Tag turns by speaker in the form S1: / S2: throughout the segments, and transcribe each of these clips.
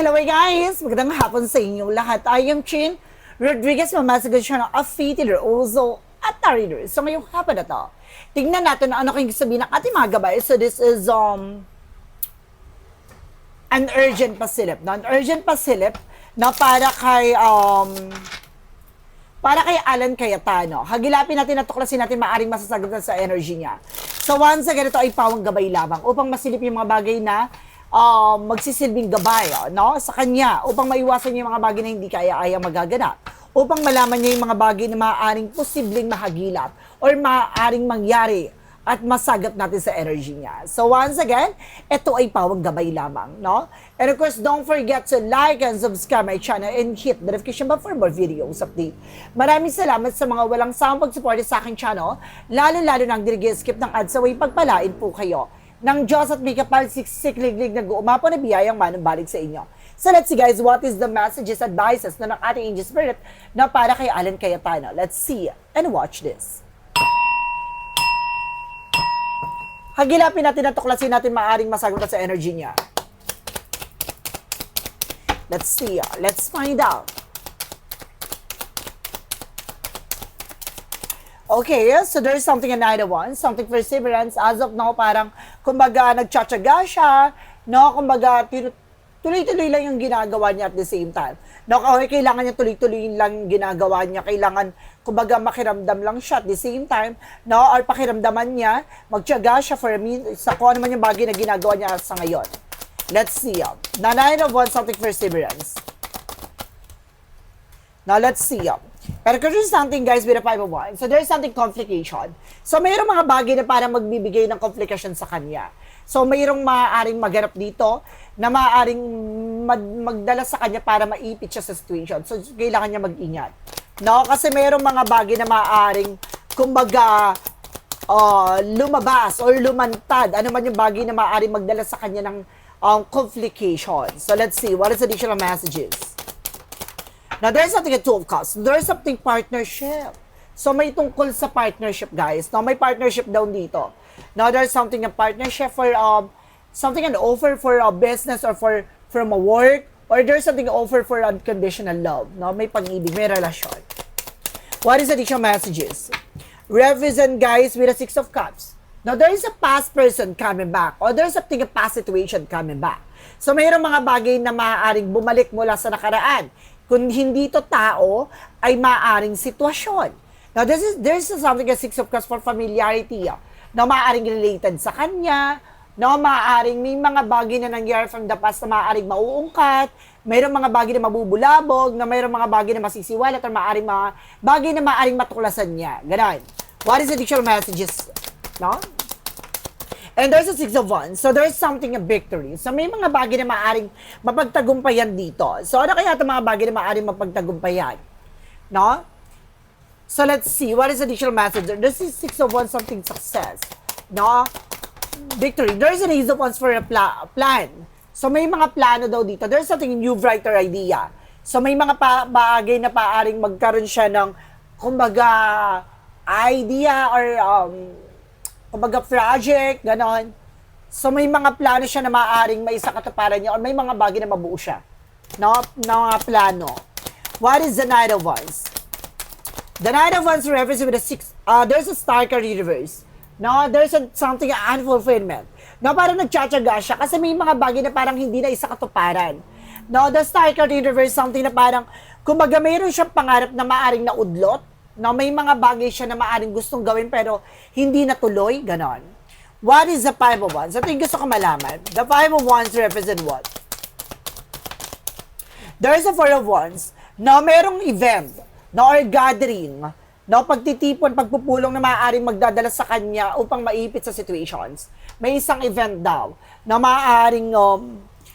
S1: Hello guys! Magandang hapon sa inyong lahat. I am Chin Rodriguez, mamasagan siya ng affiliate also at reader. So ngayong hapon na to, tingnan natin na ano kayong sabihin ng ating mga gabay. So this is an urgent pasilip. An urgent pasilip na para kay Alan Cayetano. Hagilapin natin at tuklasin natin maaring masasagot na sa energy niya. So once again, ito ay pawang gabay lamang upang masilip yung mga bagay na magsisilbing gabay sa kanya upang maiwasan niya yung mga bagay na hindi kaya magaganap. Upang malaman niya yung mga bagay na maaaring posibleng mahagilap or maaaring mangyari at masagot natin sa energy niya. So once again, ito ay pawang gabay lamang, no? And of course, don't forget to like and subscribe my channel and hit the notification bell for more videos update. Maraming salamat sa mga walang sawang pagsuporta sa aking channel, lalo-lalo nang skip ng ads, away pagpalain po kayo ng Diyos at may kapal sikliglig na guumapo na biyayang manumbalik sa inyo. So let's see guys, what is the messages, advices na ng ating angel spirit na para kay Alan Cayetano. Let's see and watch this. Hagilapin natin at tuklasin natin maaring masagot sa energy niya. Let's see, let's find out. Okay, so there's something another one, something perseverance. As of now, parang, kumbaga, nagtsatsaga siya, no? Kumbaga, tuloy-tuloy lang yung ginagawa niya at the same time. No, kailangan niya tuloy-tuloy lang yung ginagawa niya. Kailangan, kumbaga, makiramdam lang siya at the same time, no? Or pakiramdaman niya, magtsaga siya for sa kung ano man yung bagay na ginagawa niya sa ngayon. Let's see. The Nine of Wands, something perseverance. Now, let's see. Pero kung there's something guys with a 5 of Wands, so there's something complication. So mayroong mga bagay na parang magbibigay ng complication sa kanya. So mayroong maaaring maganap dito na maaaring magdala sa kanya para maipit siya sa situation. So kailangan niya mag-ingat. No? Kasi mayroong mga bagay na maaaring kumbaga lumabas or lumantad. Ano man yung bagay na maaaring magdala sa kanya ng complication. So let's see, what is additional messages? Now, there's something at 2 of Cups. There's something partnership. So, may tungkol sa partnership, guys. Now, may partnership daw dito. Now, there's something a partnership for, something an offer for a business or from a work. Or there's something offer for unconditional love. Now, may pag-ibig, may relasyon. What is additional messages? Represent, guys, with a 6 of Cups. Now, there is a past person coming back. Or there's something a past situation coming back. So, mayroong mga bagay na maaaring bumalik mula sa nakaraan. Kung hindi to tao, ay maaaring sitwasyon. Now, there's something a 6 of Cups for familiarity, na maaaring related sa kanya, na maaaring may mga bagay na nangyari from the past na maaaring mauungkat, mayroong mga bagay na mabubulabog, na mayroong mga bagay na masisiwalat, or maaaring mga bagay na maaaring matuklasan niya. Ganon. What is the additional messages? No? And there's a 6 of Wands. So there's something a victory. So may mga bagay na maaaring mapagtagumpayan dito. So ano kaya itong mga bagay na maaaring mapagtagumpayan? No? So let's see. What is the additional message? There's a 6 of Wands, something success. No? Victory. There's an Ace of Wands for a plan. So may mga plano daw dito. There's something new, brighter idea. So may mga bagay na maaaring magkaroon siya ng kumbaga idea or kumbaga project, ganon. So may mga plano siya na maaaring may isa katuparan niya or may mga bagay na mabuo siya. No? Na mga plano. What is the Knight of Wands? The Knight of Wands represents with a 6, there's a star card reverse. No? There's something unfulfillment. No? Parang nagtsatsaga siya kasi may mga bagay na parang hindi na isa katuparan. No? The star card reverse, something na parang, kumbaga mayroon siyang pangarap na maaaring naudlot. No, may mga bagay siya na maaaring gustong gawin pero hindi natuloy, ganon. What is the 5 of Wands? Ito yung gusto ko malaman. The 5 of Wands represent what? There is a 4 of Wands. No, merong event, no, or gathering, no, pagtitipon, pagpupulong na maaaring magdadala sa kanya upang maipit sa situations. May isang event daw na maaaring,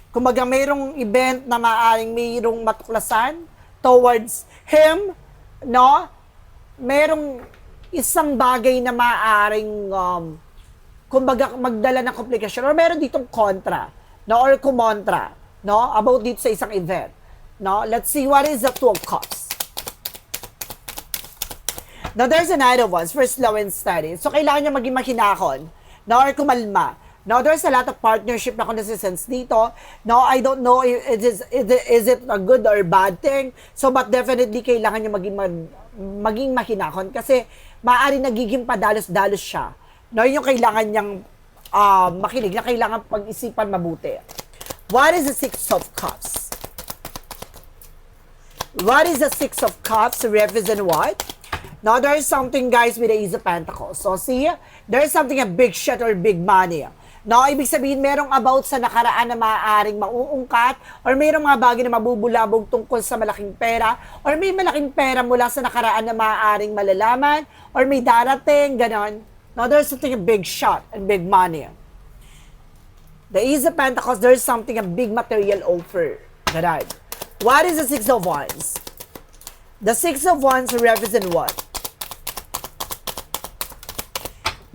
S1: kumbaga mayroong event na maaaring mayroong matuklasan towards him, no? Merong isang bagay na maaaring kumbaga magdala ng komplikasyon or meron ditong kontra, no, or kumontra, no, about dito sa isang event, no. Let's see what is the 2 of Cups. Now there's a Knight of Wands for slow and steady. So kailangan niya maging mahinahon, no, or kumalma. Now, there's a lot of partnership na kung nasisense dito. Now, I don't know if is it a good or bad thing. So, but definitely, kailangan niya maging mahinahon kasi maaari nagiging padalos-dalos siya. No, yung kailangan niyang makinig na kailangan pag-isipan mabuti. What is the Six of Cups? What is the Six of Cups represent what? Now, there is something, guys, with the Ace of Pentacles. So, see, there is something a big shit or big money. No, ibig sabihin, merong about sa nakaraan na maaaring mauungkat or merong mga bagay na mabubulabog tungkol sa malaking pera or may malaking pera mula sa nakaraan na maaaring malalaman or may darating, ganon. Now, there's something a big shot and big money. The Ace of Pentacles, there's something a big material offer. Ganon. What is the Six of Wands? The Six of Wands represent what?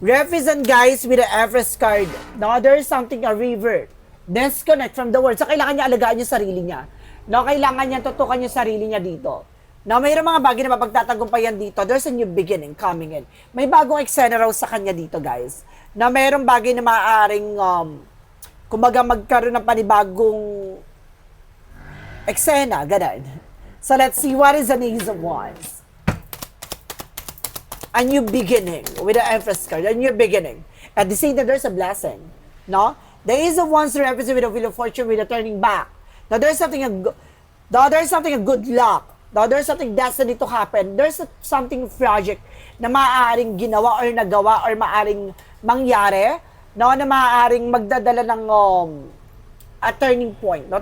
S1: Represent, guys, with the Everest card. Now, there is something a revert. Disconnect from the world. So, kailangan niya alagaan yung sarili niya. No, kailangan niya tutukan yung sarili niya dito. Now, mayroong mga bagay na mapagtatagumpayan dito. There's a new beginning coming in. May bagong eksena raw sa kanya dito, guys. Na mayroong bagay na maaaring, kumbaga magkaroon ng panibagong eksena, ganun. So, let's see what is an Ace of Wands. A new beginning with the Empress card, a new beginning. At the same time, there's a blessing, no? The Ace of Wands represents with the Wheel of Fortune with a turning back. Now, there's something a good luck. Now, there's something destiny to happen. There's something project na maaaring ginawa or nagawa or maaaring mangyari, no? Na maaaring magdadala ng a turning point, no?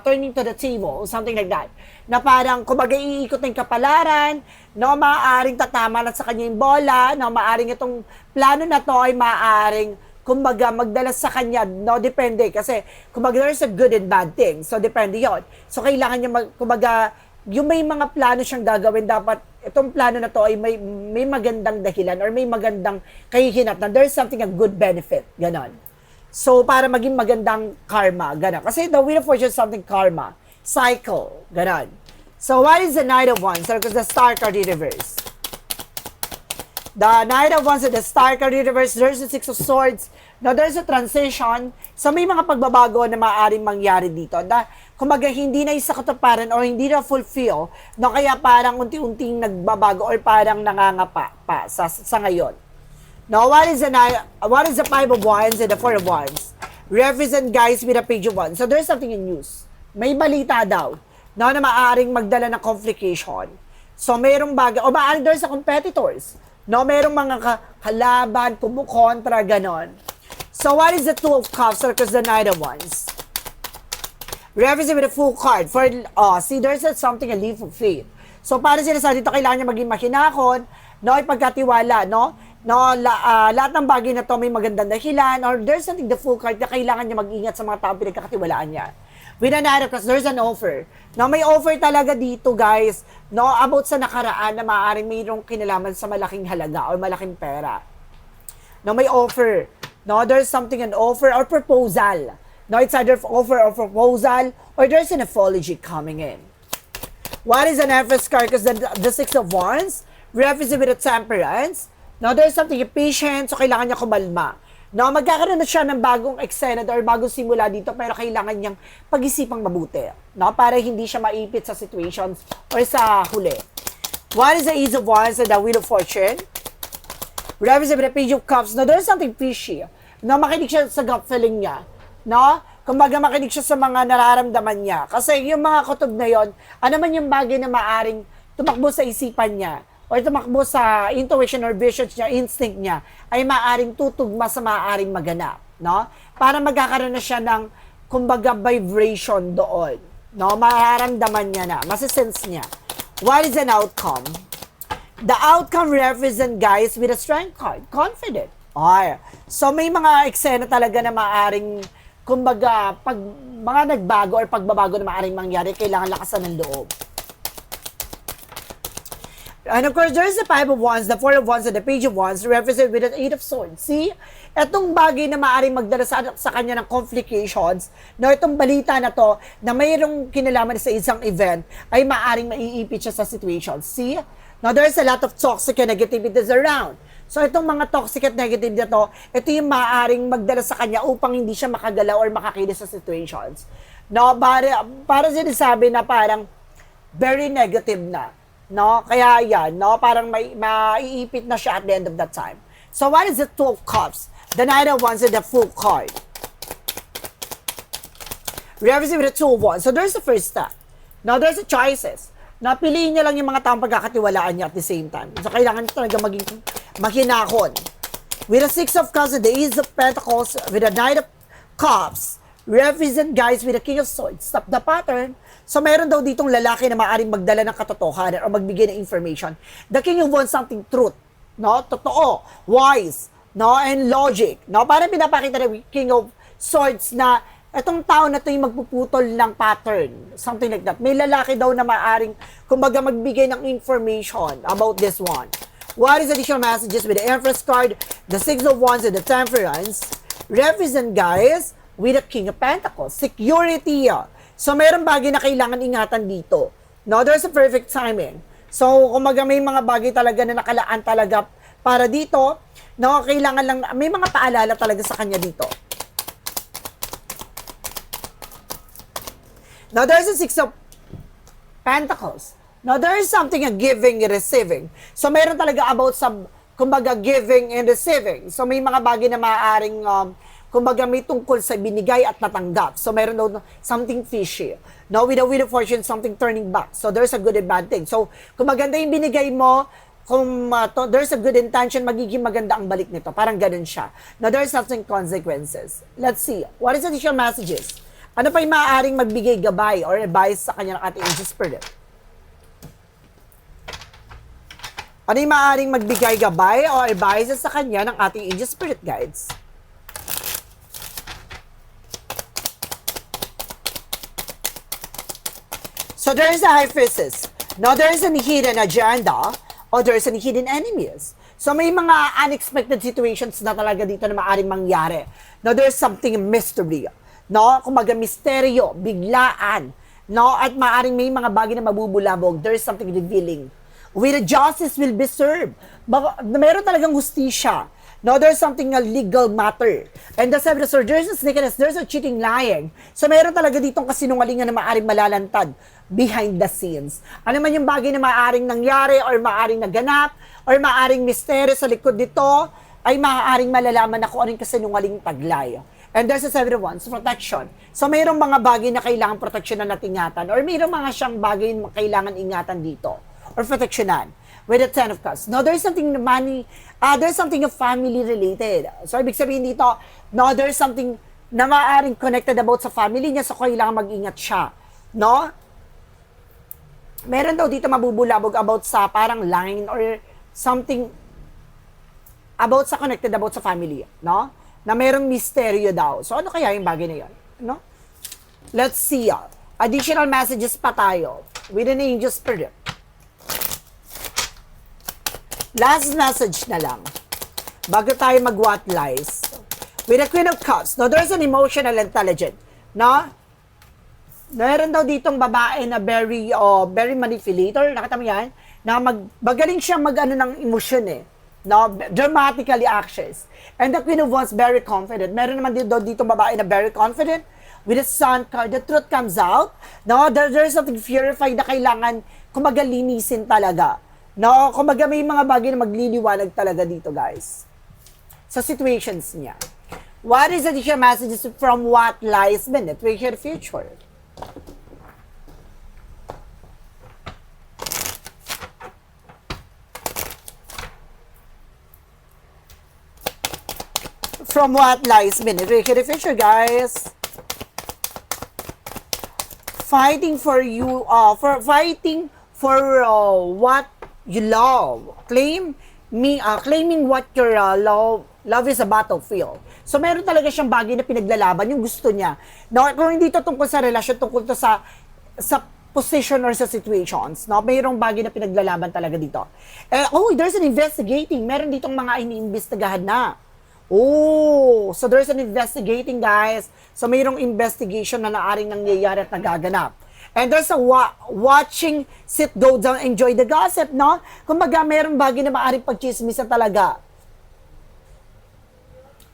S1: Turning to the table, something like that. Na parang, kumbaga, iikot ng kapalaran, no, maaaring tatama na sa kanya yung bola, no, maaaring itong plano na to ay maaaring, kumbaga, magdala sa kanya, no, depende, kasi, kumbaga, there's a good and bad thing, so, depende yon. So, kailangan niya, kumbaga, yung may mga plano siyang gagawin, dapat, itong plano na to ay may magandang dahilan, or may magandang kahihinatnan, there's something a good benefit, ganon. So, para maging magandang karma, ganon. Kasi, the Wheel of Fortune is something karma, cycle, ganon. So, what is the Knight of Wands? Because the Star card in reverse. The Knight of Wands and the Star card in reverse, there's the Six of Swords. Now, there's a transition. So, may mga pagbabago na maaaring mangyari dito. Kumbaga, hindi na isa katuparan o hindi na fulfill, no, kaya parang unti-unting nagbabago or parang nangangapa pa sa ngayon. Now, what is the Five of Wands and the Four of Wands? Represent, guys, with a Page of Wands. So, there's something in news. May balita daw, no, na maaaring magdala ng complication. So, mayroong bagay, o maaaring there's a competitors, no, mayroong mga kalaban, kumukontra, ganon. So, what is the Two of Cups because the Knight of Wands? Represent with a full card. See, there's something, a leap of faith. So, para sinasabi dito, kailangan niya maging makinakon, no, ipagkatiwala, no, lahat ng bagay na to may magandang dahilan, or there's something, the full card, na kailangan niya mag-ingat sa mga taong pinagkakatiwalaan niya. With an Knight of Cups, there's an offer. Now, may offer talaga dito, guys, no, about sa nakaraan na maaaring mayroong kinalaman sa malaking halaga or malaking pera. No, may offer. No, there's something, an offer or proposal. No, it's either offer or proposal, or there's an apology coming in. What is an Empress card? Because the Six of Wands represents with a Temperance. Now, there's something, patient, so kailangan niya kumalma. No, magkakaroon na siya ng bagong eksena or bagong simula dito, pero kailangan niyang pag-isipang mabuti, no, para hindi siya maipit sa situations or sa huli. What is the Ace of Wands and the Wheel of Fortune? Represent with the Page of Cups. No, there's something fishy. No, makinig siya sa gut feeling niya. No, kumbaga makinig siya sa mga nararamdaman niya. Kasi yung mga kutob na yon, ano man yung bagay na maaring tumakbo sa isipan niya, or tumakbo sa intuition or visions niya, instinct niya, ay maaaring tutugma sa maaaring maganap, no? Para magkakaroon na siya ng, kumbaga, vibration doon, no? Mararamdaman niya na, masisense niya. What is an outcome? The outcome represent, guys, with a strength card, confident. Okay. So, may mga eksena talaga na maaaring, kumbaga, pag mga nagbago or pagbabago na maaaring mangyari, kailangan lakasan ng loob. And of course, there's the Five of Wands, the Four of Wands, and the Page of Wands, represented with the Eight of Swords. See? Itong bagay na maaaring magdala sa kanya ng complications, no, itong balita na to, na mayroong kinalaman sa isang event, ay maaaring maiipit siya sa situation. See? Now, there's a lot of toxic and negativities around. So itong mga toxic at negative na to, ito yung maaaring magdala sa kanya upang hindi siya makagalaw or makakilos sa situations. No, para sinasabi na parang very negative na. No, kaya yan, no, parang maiipit na siya at the end of that time. So what is the Two of Cups? The Knight of Wands and the Fool card. Reversing with the Two of Wands. So there's the first step. Now there's the choices. Napiliin niya lang yung mga taong pagkakatiwalaan niya at the same time. So kailangan niya talaga maging mahinahon. With the Six of Cups and the Ace of Pentacles, with the Knight of Cups, represent guys with the King of Swords. Stop the pattern. So mayroon daw ditong lalaki na maaaring magdala ng katotohanan o magbigay ng information. The King of Wands something truth, no? Totoo, wise, no? And logic, no? Parang pinapakita ng King of Swords na etong tao na to yung magpuputol ng pattern, something like that. May lalaki daw na maaaring kumbaga magbigay ng information about this one. What is additional messages with the Empress card, the Six of Wands, and the Temperance? Represent guys with the King of Pentacles. Security. So, mayroong bagay na kailangan ingatan dito. No, there's a perfect timing. So, kumaga may mga bagay talaga na nakalaan talaga para dito. No, kailangan lang, may mga paalala talaga sa kanya dito. Now, there's a Six of Pentacles. Now, there is something a giving and receiving. So, mayroon talaga about sa, kumbaga, giving and receiving. So, may mga bagay na maaaring kumbaga may tungkol sa binigay at natanggap. So, meron daw something fishy. Now, with the Wheel of Fortune, something turning back. So, there's a good and bad thing. So, kung maganda yung binigay mo, kung there's a good intention, magiging maganda ang balik nito. Parang ganun siya. Now, there's something consequences. Let's see. What is additional messages? Ano pa yung maaaring magbigay gabay or advice sa kanya ng ating angel spirit? Ano yung maaaring magbigay gabay o advice sa kanya ng ating angel spirit guides? So there is a High Priestess. Now there is a hidden agenda or there is a hidden enemies. So may mga unexpected situations na talaga dito na maaaring mangyari. Now there's something mystery. No, kumaga misteryo, biglaan. No, at maaaring may mga bagay na mabubulabog. There is something revealing. With the justice will be served. Meron talagang hustisya. No, there's something a legal matter. And the Seven of Swords, there's a sneakiness, there's a cheating, lying. So meron talaga ditong kasinungalingan na maaaring malalantad behind the scenes. Ano man yung bagay na maaaring nangyari or maaaring naganap or maaaring misteryo sa likod dito ay maaaring malalaman na kung anong kasinungaling taglay. And there's a Seven of Wands, protection. So mayroong mga bagay na kailangan proteksyonan at ingatan or mayroong mga siyang bagay na kailangan ingatan dito or proteksyonan. With the Ten of Cups. No, there's something money, there's something of family related. So, ibig sabihin dito, no, there's something na maaaring connected about sa family niya, so kailangan mag-ingat siya. No? Meron daw dito mabubulabog about sa parang line or something about sa connected about sa family. No? Na merong misteryo daw. So, ano kaya yung bagay na yun? No? Let's see. Additional messages pa tayo with an angel spirit. Last message na lang. Bago tayo mag-what lies. With the Queen of Cups. Now, there's an emotional intelligent. No? Meron daw ditong babae na very manipulator. Nakita mo yan? Na magaling siya mag-ano ng emosyon eh. No? Dramatically actions. And the Queen of Wands, very confident. Meron naman dito babae na very confident. With the Sun card, the truth comes out. No? There's something purified na kailangan kumagalinisin talaga. No, kumbaga may mga bagay na magliliwanag talaga dito, guys. Sa situations niya. What is the additional messages from what lies beneath your future? From what lies beneath your future, guys. Fighting for you, fighting for what you love. Claiming what your love is a battlefield. So, meron talaga siyang bagay na pinaglalaban, yung gusto niya. No, kung hindi to tungkol sa relasyon, tungkol to sa position or sa situations, no? Mayroong bagay na pinaglalaban talaga dito. There's an investigating. Meron ditong mga iniimbestigahan na. So there's an investigating, guys. So, mayroong investigation na naaring nangyayari at nagaganap. And there's a watching, sit, go down, enjoy the gossip, no? Kumbaga, mayroong bagay na maaaring pagchismisa talaga.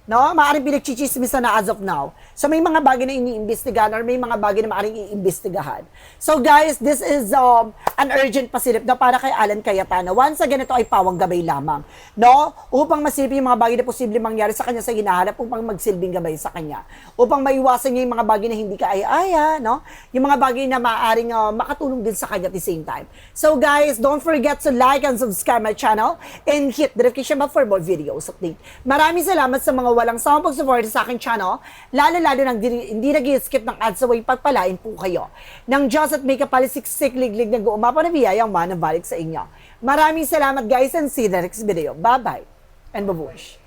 S1: No? Maaaring pinagchichismisan na as of now. So may mga bagay na iniimbestigahan or may mga bagay na maaaring iimbestigahan. So guys, this is an urgent pasilip na para kay Alan Cayetano. Once again, ito ay pawang gabay lamang. No? Upang masilip yung mga bagay na posible mangyari sa kanya sa hinahanap, upang magsilbing gabay sa kanya. Upang maiwasan niya yung mga bagay na hindi kaaya-aya, no? Yung mga bagay na maaaring makatulong din sa kanya at the same time. So guys, don't forget to like and subscribe my channel and hit the notification bell for more videos update. Maraming salamat sa mga walang sawang pag-support sa aking channel, lalo-lalo nang hindi nag-skip ng ads away, pagpalain po kayo ng Diyos at may kapalisiksik liglig na guumapa na biyayang manabalik sa inyo. Maraming salamat guys and see you in the next video. Bye-bye and babush.